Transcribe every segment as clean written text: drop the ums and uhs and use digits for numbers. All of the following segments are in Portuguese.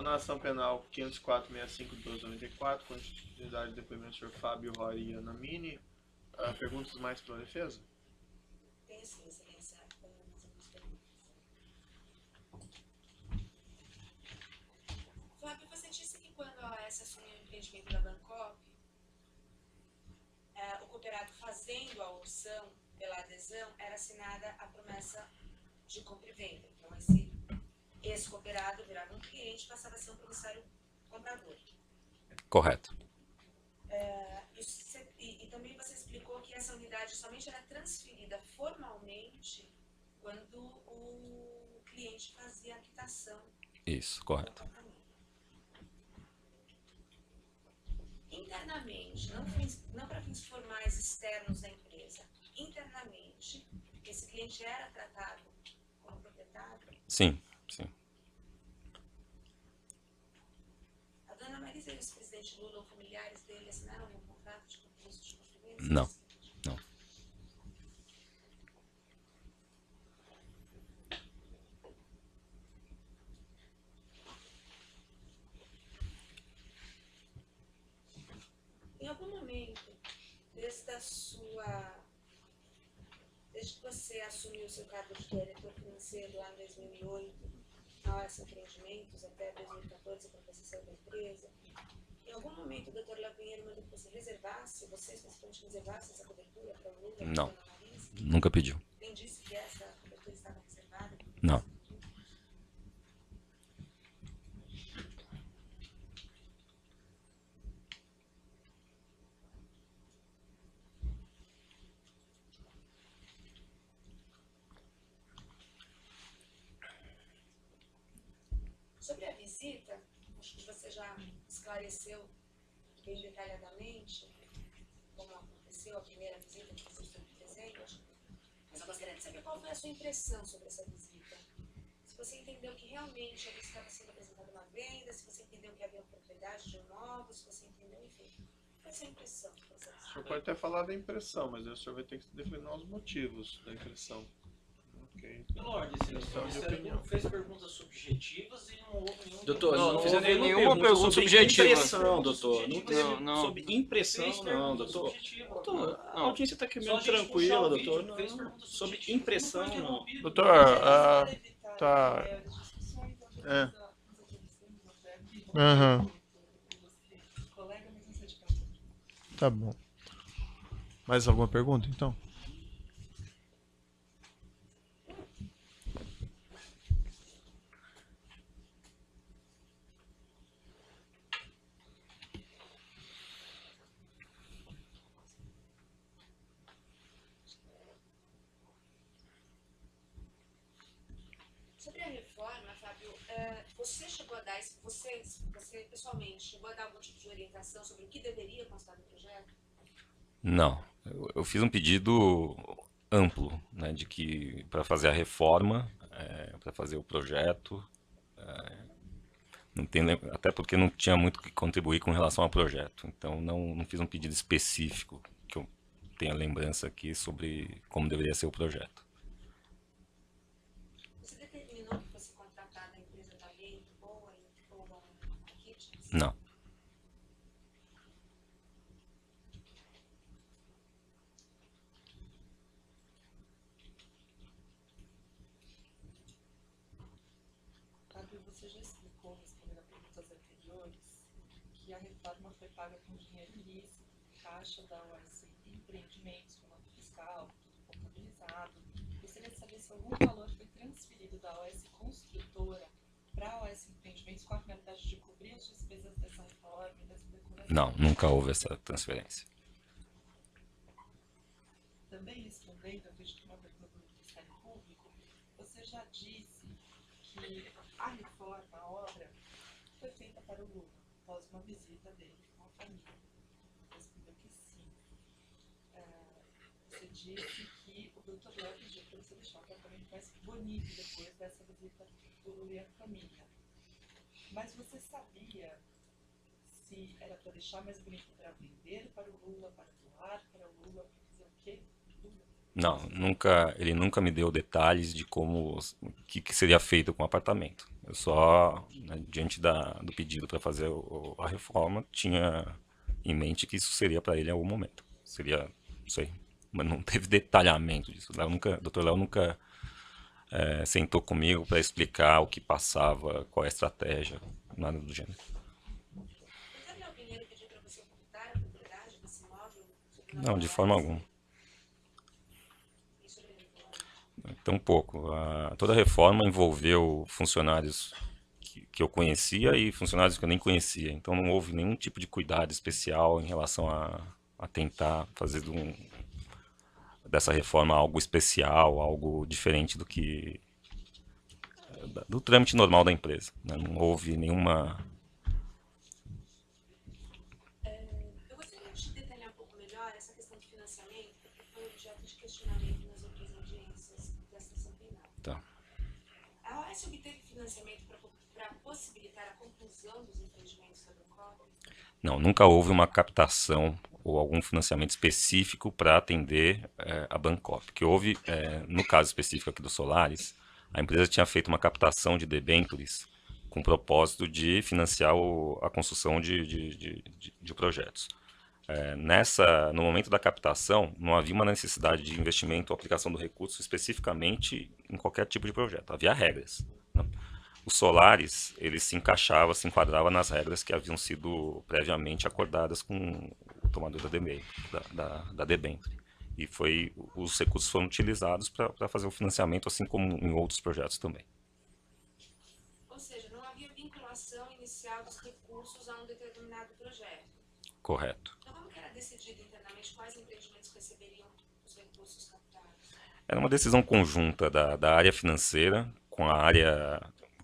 Estou na ação penal 504.65/1294, continuidade de depoimento do senhor Fábio Rory e Ana Mini. Perguntas mais para a defesa? Tenho sim, excelência. Fábio, você disse que quando a OAS assumiu o empreendimento da Bangkok, o cooperado fazendo a opção pela adesão, era assinada a promessa de compra e venda. Então, esse cooperado virava um cliente e passava a ser um promissário comprador. Correto. E também você explicou que essa unidade somente era transferida formalmente quando o cliente fazia a quitação. Isso, correto. Internamente, não para fins formais externos da empresa, internamente, esse cliente era tratado como proprietário? Sim, sim. A dona Marisa e o ex-presidente Lula ou familiares dele assinaram algum contrato de compromisso de convivência? Não, não. Em algum momento, desde que você assumiu o seu cargo de diretor financeiro lá em 2008, na OAS Empreendimentos, até 2014, para a concessão da empresa, em algum momento o doutor Lavinheiro mandou que você reservasse, você especificamente reservasse essa cobertura para o Lula e Não, para a Dona Marisa? nunca pediu. Nem disse que essa cobertura estava reservada? Não. Sobre a visita, acho que você já esclareceu bem detalhadamente como aconteceu a primeira visita que você esteve presente, mas eu gostaria de saber qual foi a sua impressão sobre essa visita. Se você entendeu que realmente ali estava sendo apresentada uma venda, se você entendeu que havia propriedade de um imóvel, se você entendeu, enfim. Qual foi a sua impressão? O senhor pode até falar da impressão, mas o senhor vai ter que definir os motivos da impressão. Ok. Pela ordem, Questão de você opinião. não fez perguntas subjetivas e não houve nenhum... Doutor, Não, não, não fiz houve nenhuma pergunta sobre subjetiva. impressão, Doutor. Não teve Não. sobre impressão, Fez não, perguntas doutor. subjetivas. Doutor, a Não. audiência está aqui Só a mesmo gente tranquila, puxar o doutor. vídeo, fez Não, perguntas sobre subjetivas, impressão, não foi não. interrompido. Doutor, tá. Aham. Tá bom. Mais alguma pergunta, então? Sobre a reforma, Fábio, você chegou a dar, você pessoalmente chegou a dar algum tipo de orientação sobre o que deveria constar do projeto? Não. Eu fiz um pedido amplo, né, de que para fazer a reforma, para fazer o projeto, não tem, até porque não tinha muito o que contribuir com relação ao projeto. Então não fiz um pedido específico que eu tenha lembrança aqui sobre como deveria ser o projeto. Você determinou que fosse contratada a empresa talento ou a Kitchens? Não. Fábio, você já explicou, respondendo a perguntas anteriores, que a reforma foi paga com dinheiro lícito, caixa da OAS Empreendimentos, com nota fiscal, tudo contabilizado. Gostaria de saber se algum valor foi transferido da OAS Construtora para a OAS Empreendimentos com a finalidade de cobrir as despesas dessa reforma e dessa decoração. Não, nunca houve essa transferência. Também respondendo, eu vejo que uma pergunta do Ministério Público, você já disse que a reforma, a obra, foi feita para o Lula, após uma visita dele com a família. Respondeu que sim. Você disse que o Dr. Léo pediu para você deixar o apartamento mais bonito depois dessa visita do Lula e a família. Mas você sabia se era para deixar mais bonito para vender para o Lula, para doar para o Lula, para fazer o quê? Lula? Não, ele nunca me deu detalhes de como, o que seria feito com o apartamento. Eu só, né, diante do pedido para fazer a reforma, tinha em mente que isso seria para ele em algum momento. Seria isso aí. Mas não teve detalhamento disso. O Dr. Léo nunca sentou comigo para explicar o que passava, qual é a estratégia, nada do gênero. Mas a Gabriel Pinheiro pediu para você ocultar a propriedade desse imóvel sobre o nome Não, da de forma OAS? alguma. E sobre a reforma? Tampouco. Toda a reforma envolveu funcionários que eu conhecia e funcionários que eu nem conhecia. Então não houve nenhum tipo de cuidado especial em relação a tentar fazer dessa reforma algo especial, algo diferente do trâmite normal da empresa, né? Não houve nenhuma. Eu gostaria de detalhar um pouco melhor essa questão de financiamento, porque foi objeto de questionamento nas outras audiências da sessão penal. Tá. A OAS obteve financiamento para possibilitar a conclusão dos empreendimentos da Bancop? Não, nunca houve uma captação ou algum financiamento específico para atender a Bancop. O que houve, no caso específico aqui do Solaris, a empresa tinha feito uma captação de debêntures com o propósito de financiar a construção de projetos. No momento da captação, não havia uma necessidade de investimento ou aplicação do recurso especificamente em qualquer tipo de projeto. Havia regras, né? O Solaris, ele se enquadrava nas regras que haviam sido previamente acordadas com o tomador da debênture. E os recursos foram utilizados para fazer o financiamento, assim como em outros projetos também. Ou seja, não havia vinculação inicial dos recursos a um determinado projeto. Correto. Então, como que era decidido internamente quais empreendimentos receberiam os recursos captados? Era uma decisão conjunta da área financeira com a área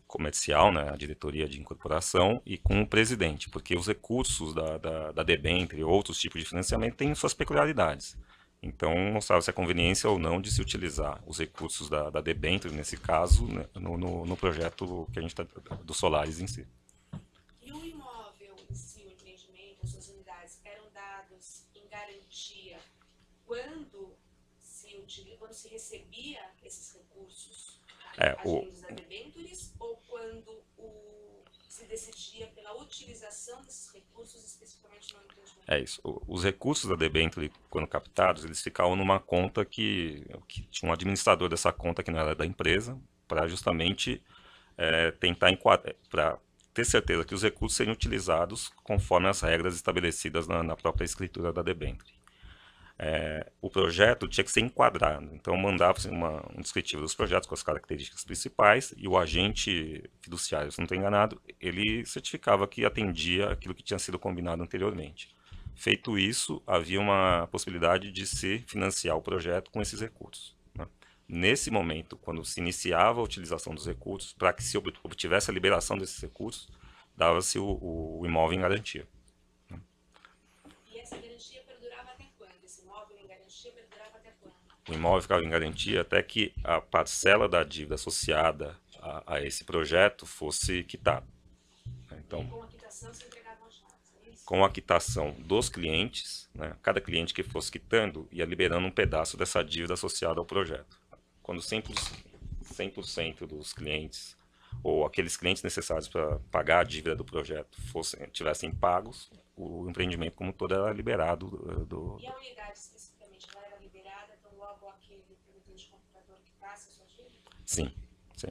comercial, né, a diretoria de incorporação, e com o presidente, porque os recursos da debênture e outros tipos de financiamento têm suas peculiaridades. Então, mostrava-se a conveniência ou não de se utilizar os recursos da debênture, nesse caso, né, no projeto que a gente do Solaris em si. E o imóvel em si, o empreendimento, as suas unidades, eram dados em garantia quando se recebia esses recursos advindos da debêntures ou quando se decidia pela utilização desses recursos especificamente no empreendimento? É isso. Os recursos da debênture, quando captados, eles ficavam numa conta que tinha um administrador dessa conta que não era da empresa, para justamente tentar para ter certeza que os recursos seriam utilizados conforme as regras estabelecidas na própria escritura da debênture. O projeto tinha que ser enquadrado, então mandava-se um descritivo dos projetos com as características principais e o agente fiduciário, se não estou enganado, ele certificava que atendia aquilo que tinha sido combinado anteriormente. Feito isso, havia uma possibilidade de se financiar o projeto com esses recursos, né? Nesse momento, quando se iniciava a utilização dos recursos, para que se obtivesse a liberação desses recursos, dava-se o imóvel em garantia. E essa garantia perdurava até quando? Esse imóvel em garantia perdurava até quando? O imóvel ficava em garantia até que a parcela da dívida associada a esse projeto fosse quitada. Então, Com a quitação se entregavam as chaves, é isso? com a quitação dos clientes, né, cada cliente que fosse quitando ia liberando um pedaço dessa dívida associada ao projeto. Quando 100% dos clientes, ou aqueles clientes necessários para pagar a dívida do projeto, tivessem pagos, o empreendimento como todo era liberado E a unidade especificamente, ela era liberada tão logo aquele produtor de computador quitasse a sua dívida? Sim, sim.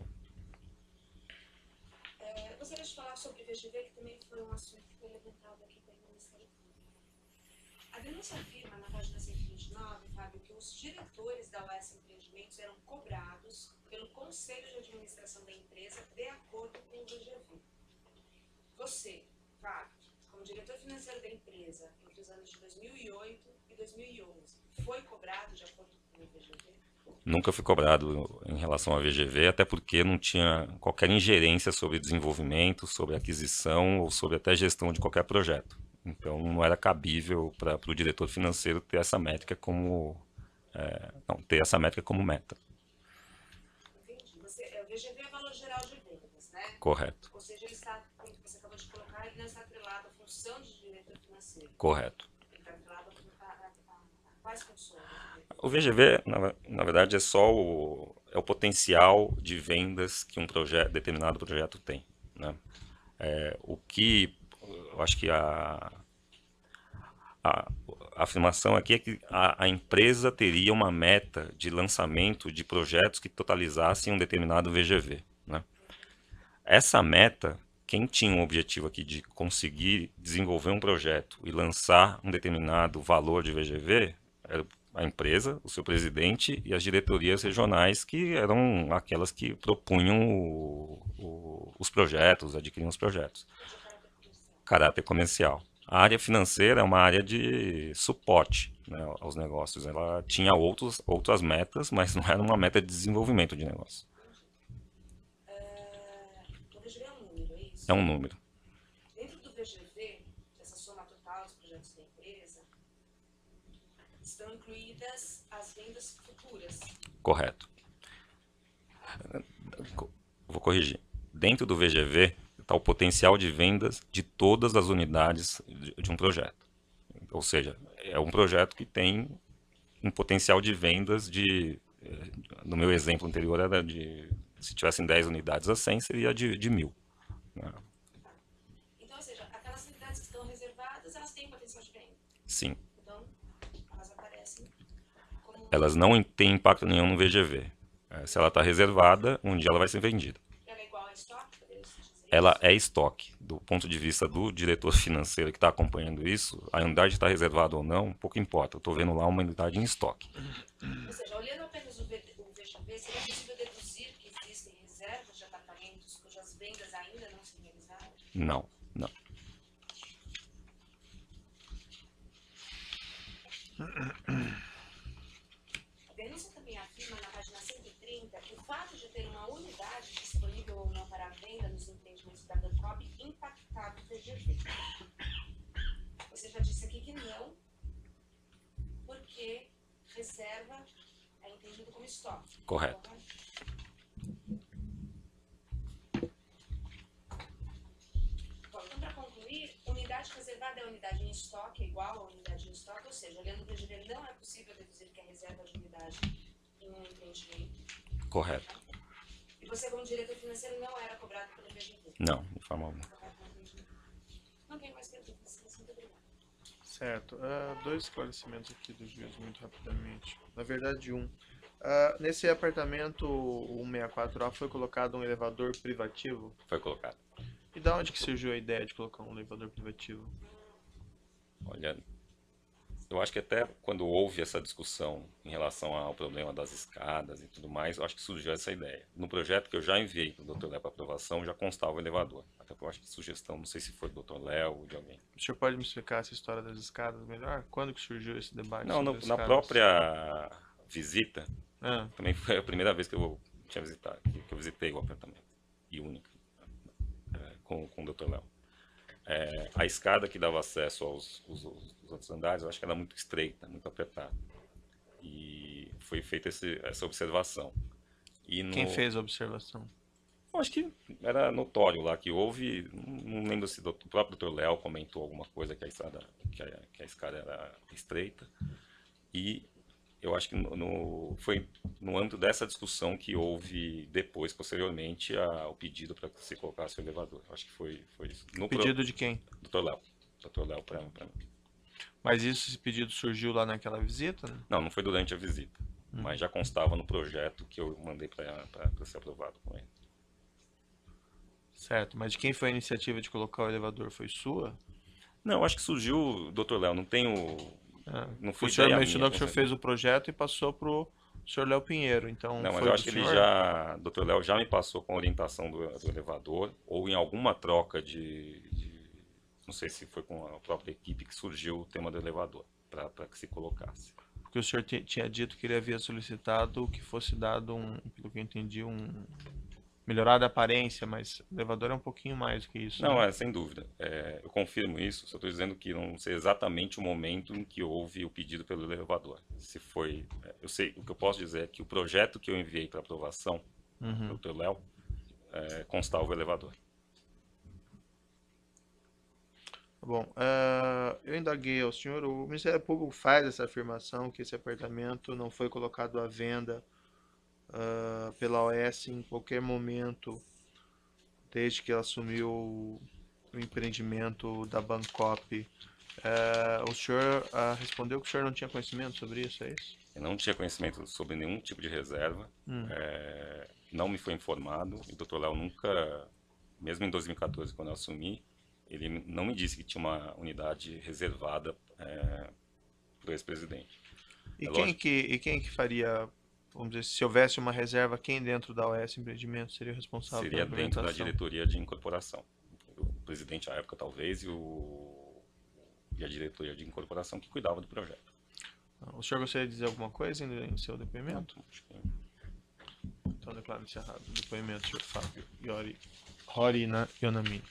Eu gostaria de falar sobre o VGV, que também foi um assunto que foi levantado aqui pelo Ministério Público. A denúncia afirma, na página 129, Fábio, que os diretores da OAS Empreendimentos eram cobrados pelo Conselho de Administração da empresa de acordo com o VGV. Você, Fábio, como diretor financeiro da empresa entre os anos de 2008 e 2011, foi cobrado de acordo com o VGV? Nunca fui cobrado em relação à VGV, até porque não tinha qualquer ingerência sobre desenvolvimento, sobre aquisição ou sobre até gestão de qualquer projeto. Então não era cabível para o diretor financeiro ter essa métrica como meta. Entendi. O VGV é valor geral de vendas, né? Correto. Ou seja, ele está, como você acabou de colocar, ele não está atrelado à função de diretor financeiro. Correto. Ele está atrelado a quais funções? O VGV, na verdade, é só o potencial de vendas que um determinado projeto tem, né? O que eu acho que a afirmação aqui é que a empresa teria uma meta de lançamento de projetos que totalizassem um determinado VGV, né? Essa meta, quem tinha um objetivo aqui de conseguir desenvolver um projeto e lançar um determinado valor de VGV, era a empresa, o seu presidente e as diretorias regionais, que eram aquelas que propunham os projetos, adquiriam os projetos. Caráter comercial. A área financeira é uma área de suporte, né, aos negócios. Ela tinha outras metas, mas não era uma meta de desenvolvimento de negócio. O VGV é um número, é isso? É um número. Dentro do VGV, essa soma total dos projetos da empresa, estão incluídas as vendas futuras. Correto. Vou corrigir. Dentro do VGV está o potencial de vendas de todas as unidades de um projeto. Ou seja, é um projeto que tem um potencial de vendas no meu exemplo anterior era se tivessem 10 unidades a 100, seria de 1.000. Né? Então, ou seja, aquelas unidades que estão reservadas, elas têm potencial de venda. Sim. Então, elas aparecem como... Elas não têm impacto nenhum no VGV. Se ela está reservada, um dia ela vai ser vendida. Ela é igual a estoque? Ela é estoque. Do ponto de vista do diretor financeiro que está acompanhando isso, a unidade está reservada ou não, pouco importa. Eu estou vendo lá uma unidade em estoque. Ou seja, olhando apenas o VGV, seria possível deduzir que existem reservas de apartamentos cujas vendas ainda não se realizaram? Não, não. A denúncia também afirma na página 130 que o fato de ter uma unidade disponível ou não para venda nos empreendimentos da Dancob impactava o VGV. Você já disse aqui que não, porque reserva é entendido como estoque. Correto. Bom, então, para concluir, unidade reservada é unidade em estoque, é igual a unidade em estoque, ou seja, olhando o VGV, não é possível deduzir que a reserva de unidade em um empreendimento. Correto. E você, como diretor financeiro, não era cobrado pelo VGV? Não, de forma alguma. Não tem mais perguntas, muito obrigada. Certo. Dois esclarecimentos aqui do juiz, muito rapidamente. Na verdade, nesse apartamento 164A foi colocado um elevador privativo? Foi colocado. E da onde que surgiu a ideia de colocar um elevador privativo? Olha, eu acho que até quando houve essa discussão em relação ao problema das escadas e tudo mais, eu acho que surgiu essa ideia. No projeto que eu já enviei para o Dr. Léo para aprovação, já constava o elevador. Até porque eu acho que sugestão, não sei se foi do Dr. Léo ou de alguém. O senhor pode me explicar essa história das escadas melhor? Quando que surgiu esse debate? Não, sobre as na escadas? própria visita, Ah, também foi a primeira vez que eu tinha visitado, que eu visitei o apartamento. E única, com o Dr. Léo. A escada que dava acesso aos outros andares, eu acho que era muito estreita, muito apertada. E foi feita essa observação. E quem fez a observação? Eu acho que era notório lá que houve, não lembro se o próprio Dr. Léo comentou alguma coisa que a escada era estreita. E eu acho que foi no âmbito dessa discussão que houve depois, posteriormente, o pedido para que se colocasse o elevador. Eu acho que foi isso. Pedido de quem? Dr. Léo. Dr. Léo para mim. Mas esse pedido surgiu lá naquela visita? Né? Não foi durante a visita. Mas já constava no projeto que eu mandei para ser aprovado com ele. Certo, mas de quem foi a iniciativa de colocar o elevador? Foi sua? Não, acho que surgiu, Dr. Léo, não tenho... Não foi o senhor ideia mencionou minha, que o senhor fez o projeto e passou para o senhor Léo Pinheiro, então não, mas foi eu do acho que senhor? Dr. Léo já me passou com a orientação do elevador, ou em alguma troca não sei se foi com a própria equipe que surgiu o tema do elevador, para que se colocasse. Porque o senhor tinha dito que ele havia solicitado que fosse dado pelo que eu entendi, melhorada aparência, mas o elevador é um pouquinho mais do que isso. Não, né? sem dúvida. Eu confirmo isso, só estou dizendo que não sei exatamente o momento em que houve o pedido pelo elevador. Se foi... eu sei, o que eu posso dizer é que o projeto que eu enviei para aprovação, do Dr. Léo, constava o elevador. Bom, eu indaguei ao senhor, o Ministério Público faz essa afirmação que esse apartamento não foi colocado à venda pela OS em qualquer momento, desde que ela assumiu o empreendimento da Bancop. O senhor respondeu que o senhor não tinha conhecimento sobre isso, é isso? Eu não tinha conhecimento sobre nenhum tipo de reserva, não me foi informado, e o Dr. Léo nunca, mesmo em 2014, quando eu assumi, ele não me disse que tinha uma unidade reservada para o ex-presidente. E É quem lógico. que faria, vamos dizer, se houvesse uma reserva, quem dentro da OS Empreendimento seria o responsável Seria pela dentro da implementação? diretoria de incorporação. O presidente à época, talvez, e a diretoria de incorporação que cuidava do projeto. O senhor gostaria de dizer alguma coisa em seu depoimento? Acho que Então declaro encerrado o depoimento do senhor Fábio Yonamine.